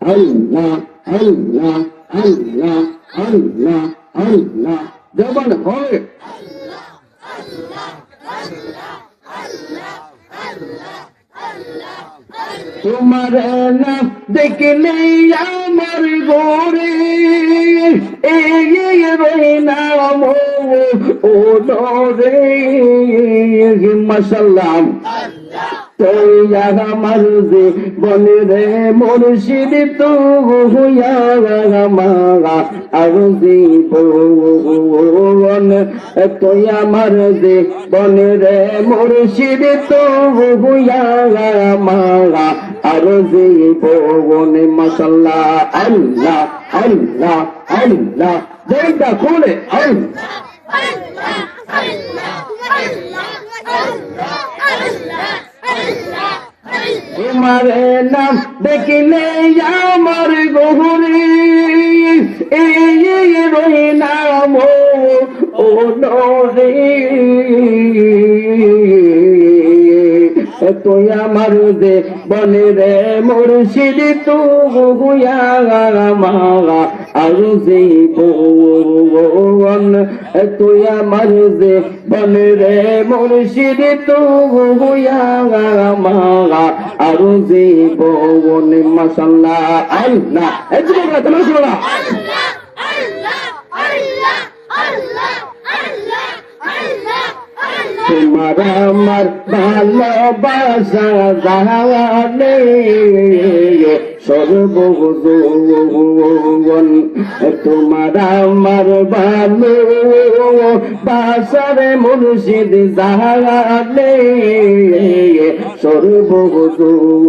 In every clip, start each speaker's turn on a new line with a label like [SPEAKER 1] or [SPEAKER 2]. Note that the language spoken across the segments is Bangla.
[SPEAKER 1] আল্লাহ আল্লাহ আল্লাহ আল্লাহ আল্লাহ জবান হবে তোমার নাম দেখলে আমার গোরে এই নাম ও রে মাশাআল্লাহ তোয়া আমার যে বনে রে মুর্শিদ তো হুয়া মাগা আর যে বন তোয়া আমার যে বনে রে মুর্শিদ তো হুয়া মাগা আর যে বন মাশাআল্লাহ আল্লাহ আল্লাহ আল্লাহ যেটা খুলে আল্লাহ আল্লাহ আল্লাহ আল্লাহ আল্লাহ তোমার নাম দেখিলে আমার গহরে এই নাম ও রে তুই আমার যে বনে রে মুর্শিদ তু হুয়া মাগা আর যে বন তুই আমার যে বনে রে মুর্শিদ তু হুয়া মাগা আর যে বন মাশাআল্লাহ আল্লাহ একটু বলা তোমার শোনা আল্লাহ আল্লাহ আল্লাহ আল্লাহ আল্লাহ আল্লাহ তোমার আমার ভালোবাসা জানে সর্বজন তোমার আমার ভালোবাসার মুর্শিদ জানে সর্বজন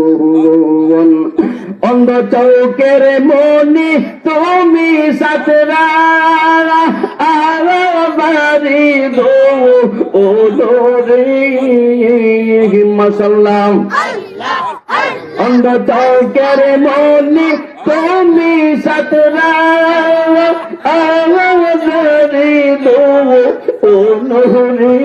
[SPEAKER 1] অন্ধ চৌকের মনি তুমি সাতরা আবারি দো ও রে মাশাআল্লাহ অন্ধ চৌকের মনি তুমি সাতরা আবারি দো ও রে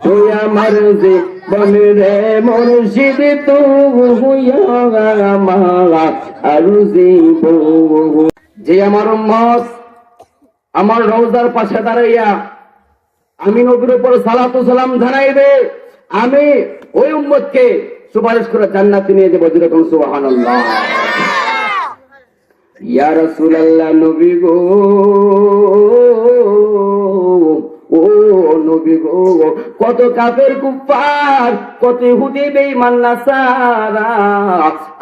[SPEAKER 1] তুই আমার যে বনে রে মুর্শিদ তু হুয়া মাগা আর যে আমার উম্মত আমার রওজার পাশে দাঁড়াইয়া আমি নবীর উপর সালাতু সালাম জানাইবে আমি ওই উম্মতকে সুপারিশ করে জান্নাতে নিয়ে দেব যেরকম সুবহানাল্লাহ ইয়া রাসূলুল্লাহ নবী গো ও নবী গো কত কাফের কুফার কত ইহুদি বেঈমান নাসারা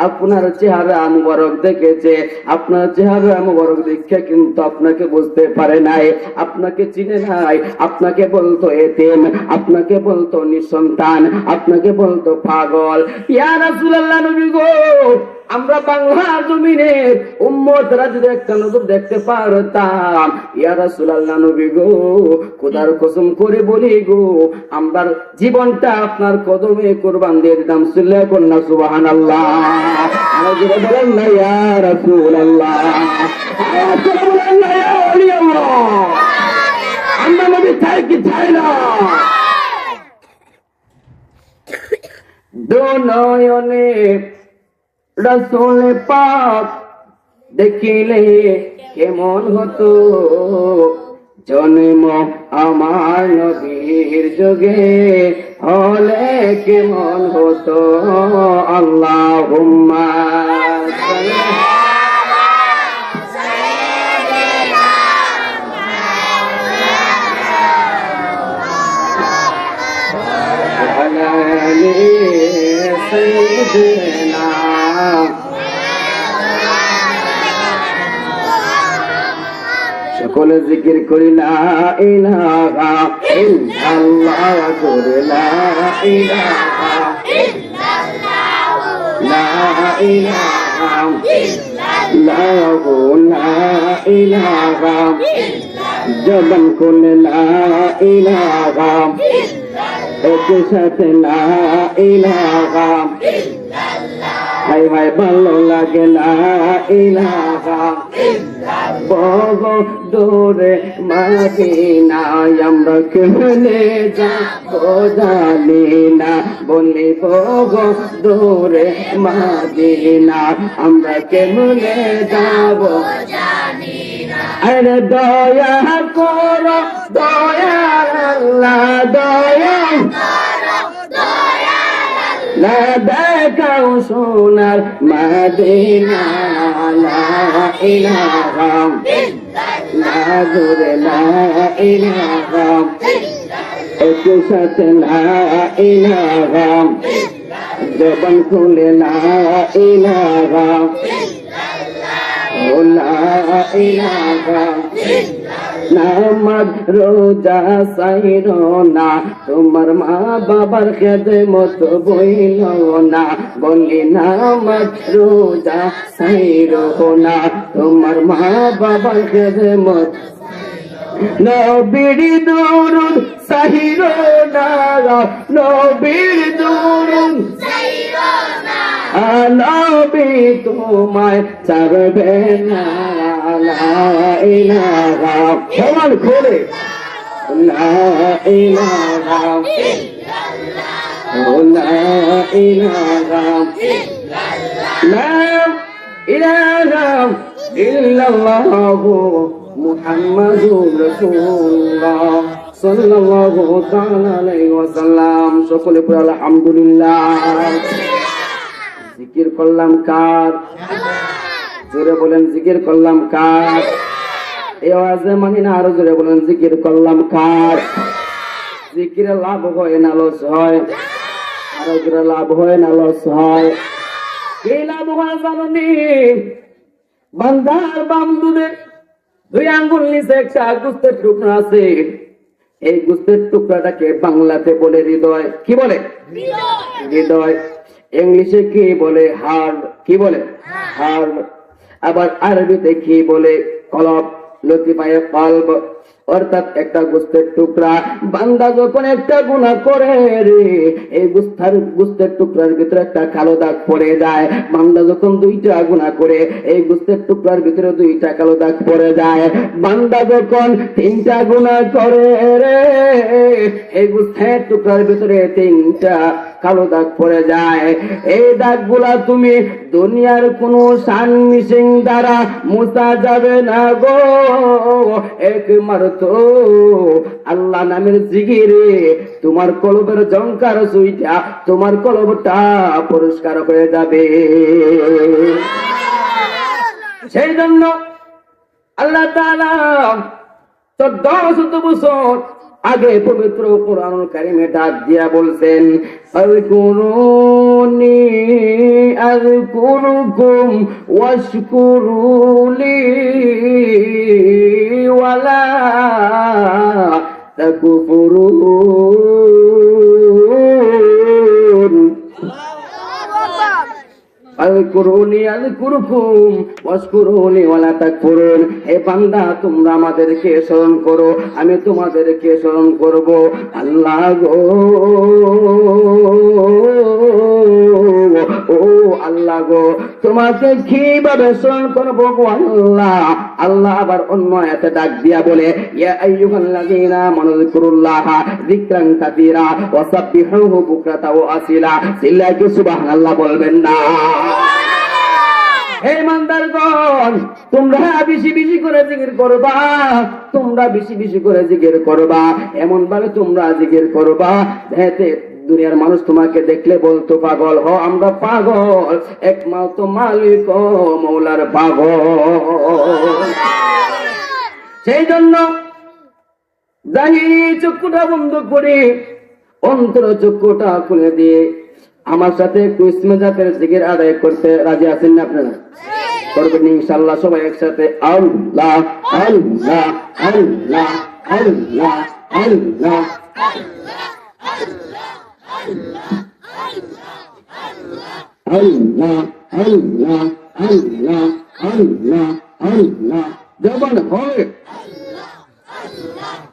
[SPEAKER 1] আপনার চেহারা মুবারক দেখেছে আপনার চেহারা মুবারক দেখে কিন্তু আপনাকে বুঝতে পারে নাই আপনাকে চিনে নাই আপনাকে বলতো এতিম আপনাকে বলতো নিঃসন্তান আপনাকে বলতো পাগল ইয়া রাসূলুল্লাহ নবী গো আমরা বাংলা জমিনে উম্মতরা যদি একটা নজর দেখতে পারতাম ইয়া রাসূলুল্লাহ নবী গো খোদার কসম করে বলি গো আমার জীবনটা আপনার কদমে কুরবান দিয়ে দিতাম সিল্লা কন্না সুবহানাল্লাহ আরে বলেন না ইয়া রাসূলুল্লাহ আরে বলেন না ইয়া ওলি আল্লাহ আমরা নবী চাই কি চাই না দুনয়নে রাসূল পাক দেখিলে কেমন হতো জন্ম আমার নবীর যুগে হলে কেমন হতো আল্লাহুম্মা সকলে জিকির করি লা ইলাহা ইল্লাল্লাহ করে লা ইলাহা ইল্লাল্লাহ লা ইলাহা ইল্লাল্লাহ লা ইলাহা জবান খুলে লা ইলাহা এক সাথে লা ইলাহা হাই হাই ভালো লাগে লা ইলাহা বগো দূরে মদিনায় আমরা কেমনে যাবো জানি না বলি বগো দূরে মদিনা আমরা কেমনে যাবো আরে দয়া করো দয়াল আল্লাহ দয়া না দেখাও সোনার মদিনা লা ইলাহা লা দূরে লা ইলাহা একটু সাথে লা ইলাহা জবান খুলে লা ইলাহা ও লা ইলাহা নামাজ রোজা সাইরো না তোমার মা বাবার খেদমত বইল না বলি নামাজ রোজা সাইরো না তোমার মা বাবার খেদমত নবীর দুরুদ সাইরো না নবীর দুরুদ সাইরো না নবী তোমায় ছাড়বে না লা ইলাহা সমান খোলে লা ইলাহা ইল্লাল্লাহ লা ইলাহা ইল্লাল্লাহ মুহাম্মাদুর রাসূলুল্লাহ সাল্লাল্লাহু তাআলা আলাইহি ওয়াসাল্লাম সকলে পড়ে আলহামদুলিল্লাহ জিকির করলাম কার জোরে বলেন জিকির করলাম কার এই আওয়াজে মানি না আরো জোরে বলেন জিকির করলাম কার জিকিরে লাভ হয় না লস হয় আরো জোরে লাভ হয় না লস হয় কি লাভ হয় জানি বান্দার বাম দুধে দুই আঙ্গুল নিচে একটা গুস্তের টুকরা আছে এই গুস্তের টুকরাটাকে বাংলাতে বলে হৃদয় কি বলে হৃদয় ইংলিশে কি বলে হার্ট কি বলে হার্ট আবার আরবিতে কি বলে কলব লতিফায়ে কলব অর্থাৎ একটা গোস্তের টুকরা বান্দা যখন একটা গুনাহ করে রে এই গোস্তের টুকরার ভিতরে একটা কালো দাগ পড়ে যায় বান্দা যখন দুইটা গুনাহ করে এই গোস্তের টুকরার ভিতরে দুইটা কালো দাগ পড়ে যায় বান্দা যখন তিনটা গুনাহ করে রে এই গোস্তের টুকরার ভিতরে তিনটা কালো দাগ পড়ে যায় এই দাগগুলা তুমি দুনিয়ার কোনো শান মিশিং দ্বারা মুছা যাবে না গো একমাত্র আল্লাহ নামের জিকিরে তোমার কলবের জংকার সুইটা তোমার কলবটা পরিষ্কার হয়ে যাবে সেই জন্য আল্লাহ তাআলা 14 বছর আগে পবিত্র কোরআনুল কারীমে ডাক দিয়া বলছেন আযকুরুনি আযকুরুকুম ওয়াশকুরুলি ওয়ালা তাকফুরুন আযকুরুনি আযকুরুকুম ওয়াশকুরুনি ওয়ালা তাকফুরুন হে বান্দা তোমরা আমাদেরকে স্মরণ করো আমি তোমাদেরকে স্মরণ করব আল্লাহ গো ও আল্লাহ গো তোমাকে কিভাবে স্মরণ করব গো আল্লাহ আল্লাহ আবার অন্য আয়াতে ডাক দিয়া বলে ইয়া আইয়ুহাল্লাযীনা আমানু যিকুরুল্লাহা যিকরান কাসীরা ওয়া সাব্বিহুহু বুকরাতা ওয়া আসিলা সিল্লাকে সুবহানাল্লাহ বলবেন না হে ইমানদারগণ তোমরা বেশি বেশি করে জিকির করবা তোমরা বেশি বেশি করে জিকির করবা এমন ভাবে তোমরা জিকির করবা যাতে দুনিয়ার মানুষ তোমাকে দেখলে বলতো পাগল হ আমরা পাগল একমাত্র মালিক ও মওলার পাগল সেই জন্য জাহিরি চক্ষুটা বন্ধ করে অন্তর চক্ষুটা খুলে দিয়ে আমার সাথে একটু ইসমে জাতের জিকির আদায় করতে রাজি আছেন না আপনারা করবেন ইনশাআল্লাহ সবাই একসাথে আল্লাহ আল্লাহ আল্লাহ আল্লাহ আল্লাহ আল্লাহ আল্লাহ আল্লাহ আল্লাহ আল্লাহ জবান হয় আল্লাহ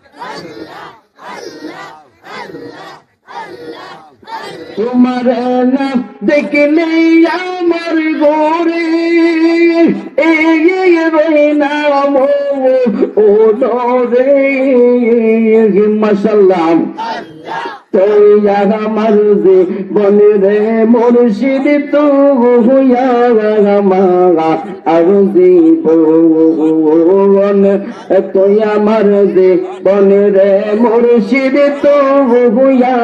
[SPEAKER 1] আল্লাহ আল্লাহ আল্লাহ আল্লাহ তোমার না দেখলে আমার গোরে এই নাম ও রে মাশাআল্লাহ তোয়া আমার যে বনে রে মুর্শিদ তো হুয়া মাগা আর জীবন তোয়া আমার যে বনে রে মুর্শিদ তো হুয়া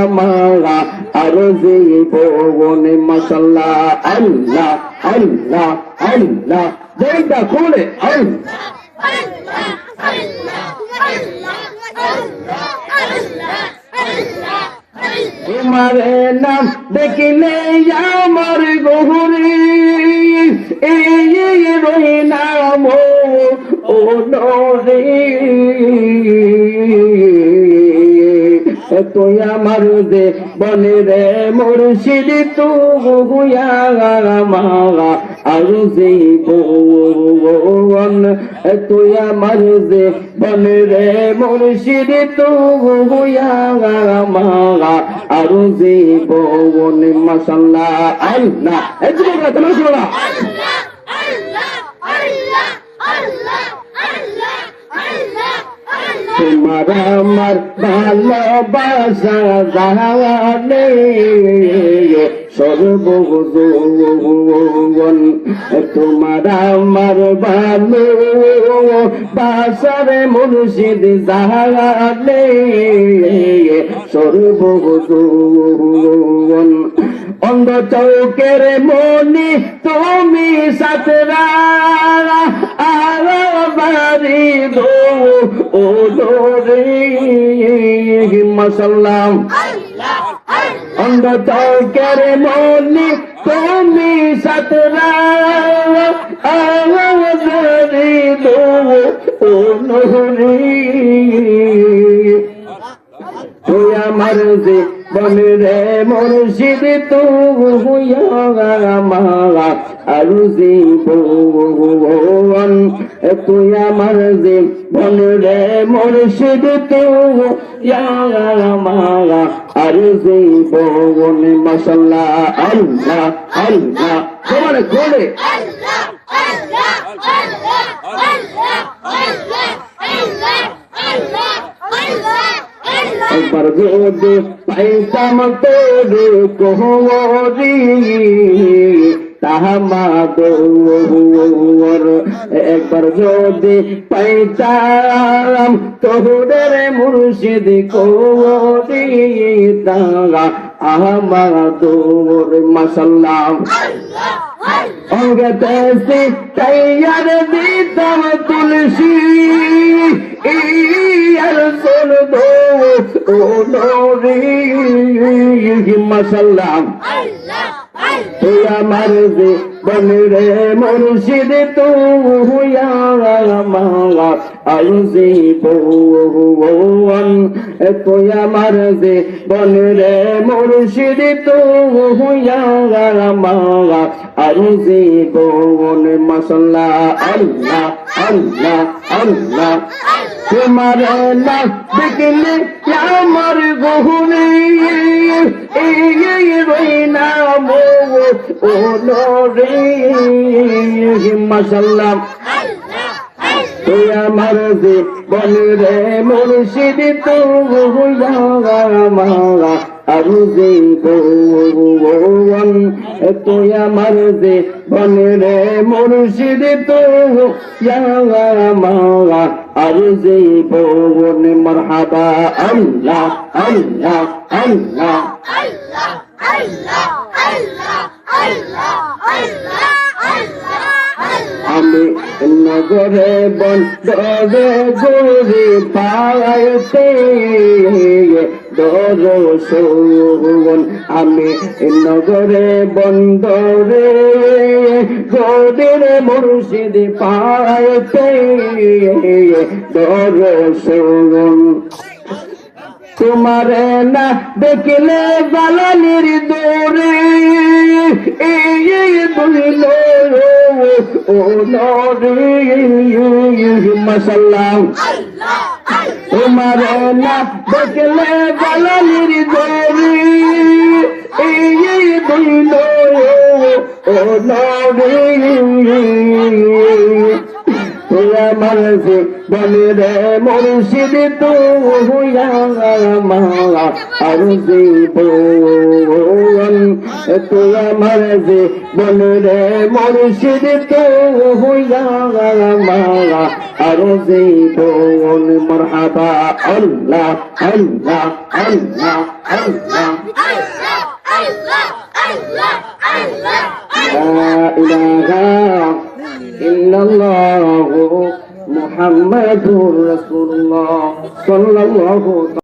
[SPEAKER 1] মাগা আর জীবন মাশাআল্লাহ আল্লাহ আল্লাহ আল্লাহ যেটা করে আল্লাহ তোমার নাম দেখিলে আমার গহুরি এই নাম ও রে তুই আমার যে বনে রে মুর্শিদ তু হুয়া মাগা আর জীবন তুই আমার যে বনে রে মুর্শিদ তু হুয়া মাগা আর জীবন মাশাআল্লাহ আল্লাহ এই জীবন তোমার শোনা তোমার আমার ভালোবাসা জানে সর্বজীবন তোমার আমার ভালোবাসার মুর্শিদ জানে সর্বজীবন অন্ধ চৌকের মনি তুমি সাতরা বাড়ি দো ও রে মাশাআল্লাহ অন্ধ চৌকের মনি তুমি সাতরা বাড়ি দো ও রে তুই আমার যে বনে রে মুর্শিদ তু হুয়া মাগা আর জীবন তুই আমার যে বনে রে মুর্শিদ তু হুয়া মাগা আর জীবন মাশাআল্লাহ আল্লাহ আল্লাহ তোমার কোলে আল্লাহ আল্লাহ আল্লাহ আল্লাহ আল্লাহ আল্লাহ আল্লাহ আল্লাহ একবার যদি পাইতাম তোর কোহরি তাহামাদর একবার যদি পাইতাম তোদের মুর্শিদ কোহরি তাহা আহমাদর মাশাআল্লাহ অঙ্গতে তৈয়ার দিতাম তুলসী ইয়ার সোল দো ও রে মাশাআল্লাহ তুই আমার যে বনে রে মুর্শিদ তু হুয়া মাগা আর জীবন তুই আমার যে বনে রে মুর্শিদ তু হুয়া মাগা আর জীবন মাশাআল্লাহ আল্লাহ আল্লাহ আল্লাহ তোমার নাম দেখলে আমার গহুরি এই নাম ও রে মাশাআল্লাহ তুই আমার যে বনে রে মুর্শিদ তু হুয়া মাগা আর জীবন তুই আমার যে বনে রে মুর্শিদ তু হুয়া মাগা আর জীবন মারহাবা আল্লাহ আল্লাহ আল্লাহ আল্লাহ আল্লাহ আল্লাহ আল্লাহ আল্লাহ আমি নগরে বন্দরে ঘুরে পাইতে দরশন আমি নগরে বন্দরে ঘুরে মুর্শিদ পাইতে দরশন তোমার না দেখলে বালালির দৌড়ে এই বলিল ও রে মাশাআল্লাহ তোমার না দেখলে বালালির দৌড়ে এই দইল ও নবী তুই আমার বলে রে মুর্শিদ তো হইয়া আর জীবন তুই আমার বলে রে মুর্শিদ তো হইয়া আর জীবন মারহাবা আল্লাহ আল্লাহ আল্লাহ আল্লাহ لا إله إلا الله محمد رسول الله صلى الله